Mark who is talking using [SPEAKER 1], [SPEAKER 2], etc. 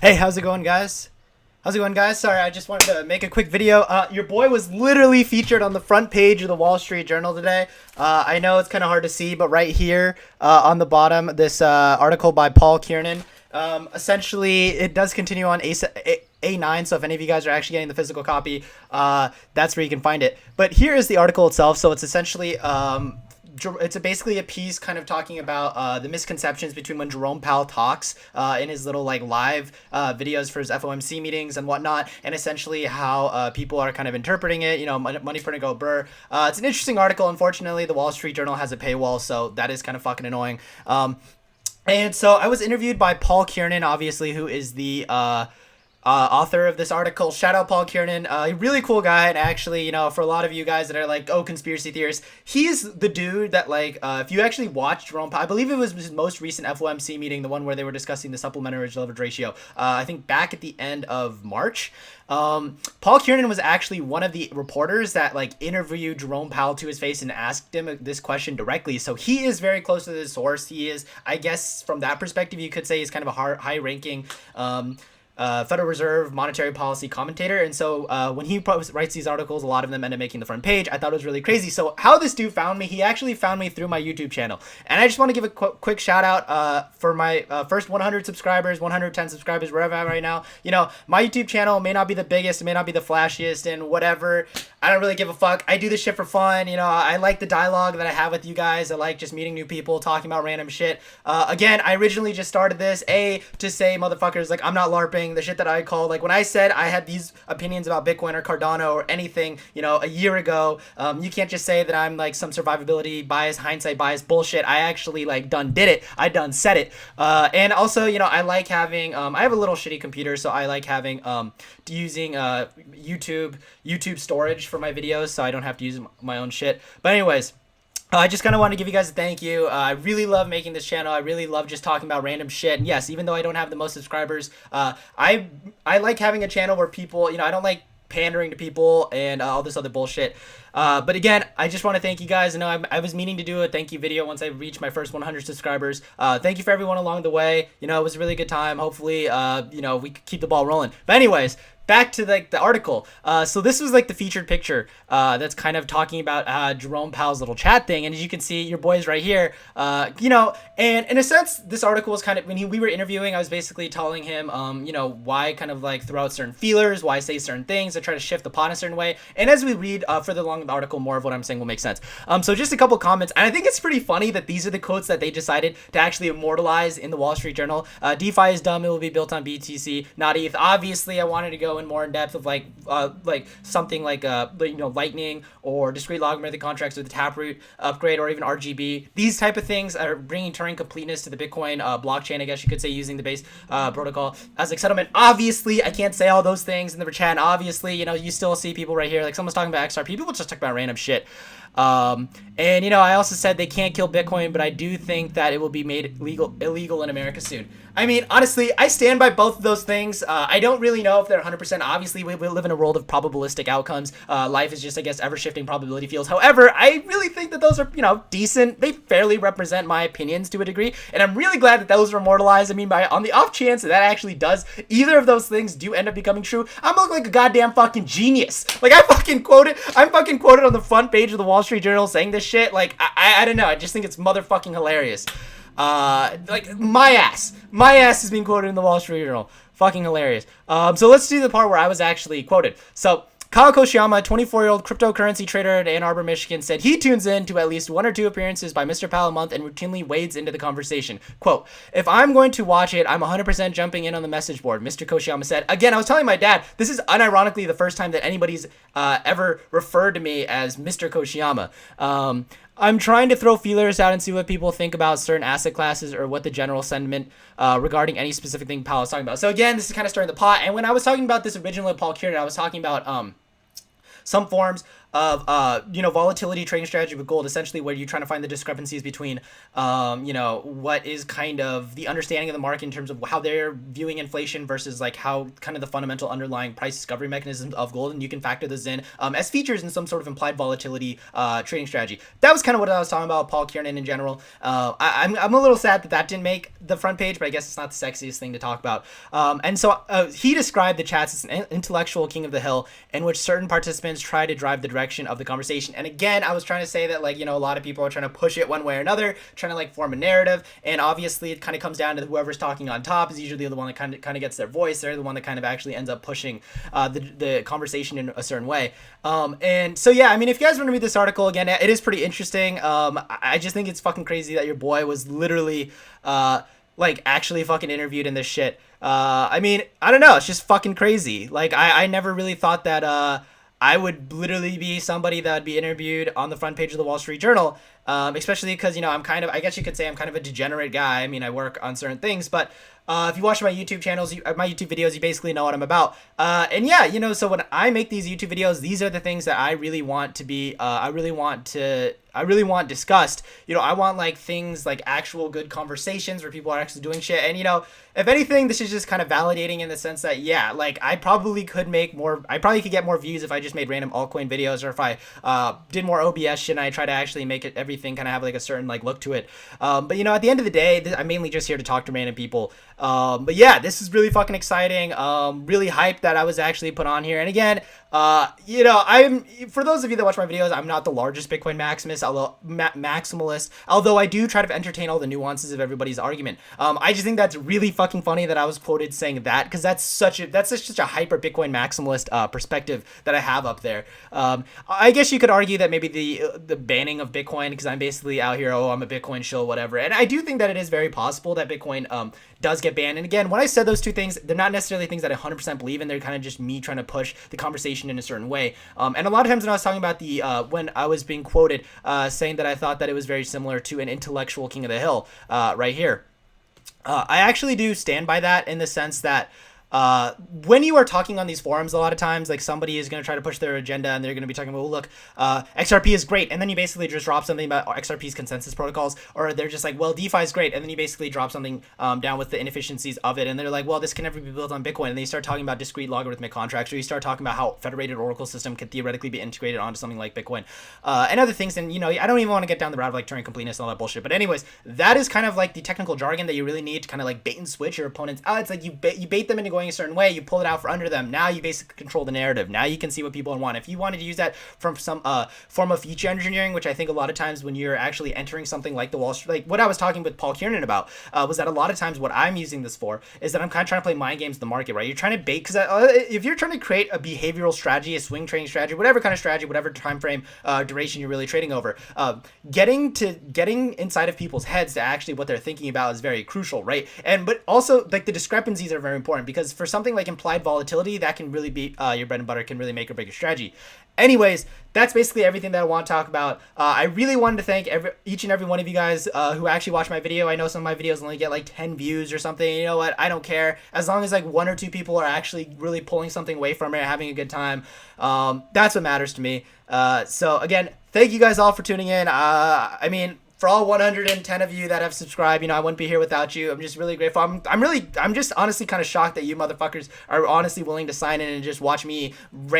[SPEAKER 1] Hey, how's it going, guys? How's it going, guys? Sorry, I just wanted to make a quick video. Your boy was literally featured on the front page of the Wall Street Journal today. I know it's kind of hard to see, but right here on the bottom, this article by Paul Kiernan. Essentially, it does continue on A9, so if any of you guys are actually getting the physical copy, that's where you can find it. But here is the article itself. So it's essentially it's basically a piece kind of talking about the misconceptions between when Jerome Powell talks in his little like live videos for his FOMC meetings and whatnot, and essentially how people are kind of interpreting it. You know, money printing go burr. It's an interesting article. Unfortunately, the Wall Street Journal has a paywall, so that is kind of fucking annoying. And so I was interviewed by Paul Kiernan, obviously, who is the author of this article. Shout out Paul Kiernan, a really cool guy. And actually, you know, for a lot of you guys that are like, oh, conspiracy theorists, he's the dude that like, if you actually watched Jerome Powell, I believe it was his most recent FOMC meeting, the one where they were discussing the supplementary leverage ratio, I think back at the end of March. Paul Kiernan was actually one of the reporters that like interviewed Jerome Powell to his face and asked him this question directly. So he is very close to the source. He is, I guess, from that perspective, you could say he's kind of a high-ranking Federal Reserve monetary policy commentator. And so when he writes these articles, a lot of them end up making the front page. I thought it was really crazy. So how this dude found me, he actually found me through my YouTube channel. And I just want to give a quick shout out for my first 100 subscribers, 110 subscribers, wherever I'm at right now. You know, my YouTube channel may not be the biggest, it may not be the flashiest and whatever. I don't really give a fuck. I do this shit for fun. You know, I like the dialogue that I have with you guys. I like just meeting new people, talking about random shit. Again, I originally just started this, to say motherfuckers, like, I'm not LARPing, the shit that I called. Like, when I said I had these opinions about Bitcoin or Cardano or anything, you know, a year ago, you can't just say that I'm, like, some survivability bias, hindsight bias bullshit. I actually, like, done did it. I done said it. And also, you know, I like having, I have a little shitty computer, so I like having, using YouTube storage for my videos, so I don't have to use my own shit. But anyways, I just kind of want to give you guys a thank you. I really love making this channel. I really love just talking about random shit. And yes, even though I don't have the most subscribers, I like having a channel where people, you know, I don't like pandering to people and all this other bullshit. But again, I just want to thank you guys. I know I was meaning to do a thank you video once I reached my first 100 subscribers. Thank you for everyone along the way. You know, it was a really good time. Hopefully, you know, we could keep the ball rolling. But anyways, back to like the article. So this was like the featured picture that's kind of talking about Jerome Powell's little chat thing. And as you can see, your boy's right here. You know, and in a sense, this article was kind of, when we were interviewing, I was basically telling him, you know, why kind of like throw out certain feelers, why say certain things, to try to shift the pot in a certain way. And as we read further along the article, more of what I'm saying will make sense. So just a couple comments. And I think it's pretty funny that these are the quotes that they decided to actually immortalize in the Wall Street Journal. DeFi is dumb. It will be built on BTC, not ETH. Obviously, I wanted to go in more in depth of like something like you know, Lightning or discrete logarithmic contracts with the Taproot upgrade, or even RGB. These type of things are bringing Turing completeness to the Bitcoin blockchain, I guess you could say, using the base protocol as like settlement. Obviously, I can't say all those things in the chat. Obviously, you know, you still see people right here, like someone's talking about XRP, people just talk about random shit. And you know, I also said they can't kill Bitcoin, but I do think that it will be made illegal in America soon. I mean, honestly, I stand by both of those things. I don't really know if they're 100%. Obviously, we live in a world of probabilistic outcomes. Life is just, I guess, ever-shifting probability fields. However, I really think that those are, you know, decent. They fairly represent my opinions to a degree, and I'm really glad that those were immortalized. I mean, on the off chance that that actually does, either of those things do end up becoming true, I'm gonna look like a goddamn fucking genius. Like, I'm fucking quoted on the front page of the Wall Street Journal saying this shit. Like, I don't know. I just think it's motherfucking hilarious. Like, my ass is being quoted in the Wall Street Journal. Fucking hilarious. So let's do the part where I was actually quoted. So Kyle Koshiyama, a 24-year-old cryptocurrency trader in Ann Arbor, Michigan, said he tunes in to at least 1 or 2 appearances by Mr. Powell a month and routinely wades into the conversation. Quote, "If I'm going to watch it, I'm 100% jumping in on the message board," Mr. Koshiyama said. Again, I was telling my dad, this is unironically the first time that anybody's ever referred to me as Mr. Koshiyama. I'm trying to throw feelers out and see what people think about certain asset classes or what the general sentiment regarding any specific thing Powell was talking about. So again, this is kind of stirring the pot. And when I was talking about this originally with Paul Kiernan, I was talking about some forms volatility trading strategy with gold, essentially where you're trying to find the discrepancies between what is kind of the understanding of the market in terms of how they're viewing inflation versus like how kind of the fundamental underlying price discovery mechanisms of gold, and you can factor those in as features in some sort of implied volatility trading strategy. That was kind of what I was talking about, Paul Kiernan in general. I'm a little sad that didn't make the front page, but I guess it's not the sexiest thing to talk about. And so he described the chats as an intellectual king of the hill in which certain participants try to drive the direction of the conversation. And again, I was trying to say that, like, a lot of people are trying to push it one way or another, trying to like form a narrative, and obviously it kind of comes down to whoever's talking on top is usually the one that kind of gets their voice. They're the one that kind of actually ends up pushing the conversation in a certain way. And so yeah, I mean, if you guys want to read this article again, it is pretty interesting. I just think it's fucking crazy that your boy was literally like actually fucking interviewed in this shit. I mean, I don't know, it's just fucking crazy. Like I never really thought that I would literally be somebody that would be interviewed on the front page of the Wall Street Journal, especially because, I'm kind of, I guess you could say I'm kind of a degenerate guy. I mean, I work on certain things, but if you watch my YouTube channels, my YouTube videos, you basically know what I'm about. And yeah, so when I make these YouTube videos, these are the things that I really want to be, I really want discussed. I want like things like actual good conversations where people are actually doing shit. And, if anything, this is just kind of validating in the sense that, yeah, like I probably could get more views if I just made random altcoin videos, or if I did more OBS shit and I try to actually make it everything kind of have like a certain like look to it. But at the end of the day, I'm mainly just here to talk to random people. But yeah, this is really fucking exciting. Really hyped that I was actually put on here. And again, I'm, for those of you that watch my videos, I'm not the largest Bitcoin maximalist, although I do try to entertain all the nuances of everybody's argument. I just think that's really fucking funny that I was quoted saying that, because that's such a hyper Bitcoin maximalist perspective that I have up there. I guess you could argue that maybe the banning of Bitcoin, because I'm basically out here, I'm a Bitcoin shill, whatever. And I do think that it is very possible that Bitcoin does get banned. And again, when I said those two things, they're not necessarily things that I 100% believe in. They're kind of just me trying to push the conversation in a certain way. And a lot of times when I was talking about when I was being quoted saying that I thought that it was very similar to an intellectual king of the hill right here. I actually do stand by that, in the sense that when you are talking on these forums, a lot of times, like, somebody is going to try to push their agenda, and they're going to be talking about, look, XRP is great, and then you basically just drop something about XRP's consensus protocols, or they're just like, well, DeFi is great, and then you basically drop something down with the inefficiencies of it, and they're like, well, this can never be built on Bitcoin, and then you start talking about discrete logarithmic contracts, or you start talking about how federated oracle system can theoretically be integrated onto something like Bitcoin, and other things. And I don't even want to get down the route of like Turing completeness and all that bullshit, but anyways, that is kind of like the technical jargon that you really need to kind of like bait and switch your opponents. It's like you bait them into going a certain way, you pull it out for under them. Now you basically control the narrative. Now you can see what people want. If you wanted to use that from some form of feature engineering, which I think a lot of times when you're actually entering something like the Wall Street, like what I was talking with Paul Kiernan about, was that a lot of times what I'm using this for is that I'm kind of trying to play mind games in the market, right? You're trying to bait, because if you're trying to create a behavioral strategy, a swing trading strategy, whatever kind of strategy, whatever time frame duration you're really trading over, getting inside of people's heads to actually what they're thinking about is very crucial, right? But also, like, the discrepancies are very important, because for something like implied volatility, that can really be your bread and butter, can really make or break your strategy. Anyways, that's basically everything that I want to talk about. I really wanted to thank each and every one of you guys who actually watched my video. I know some of my videos only get like 10 views or something. You know what? I don't care. As long as like one or two people are actually really pulling something away from it, having a good time, that's what matters to me. So again, thank you guys all for tuning in. I mean, for all 110 of you that have subscribed, I wouldn't be here without you. I'm just really grateful. I'm just honestly kind of shocked that you motherfuckers are honestly willing to sign in and just watch me rant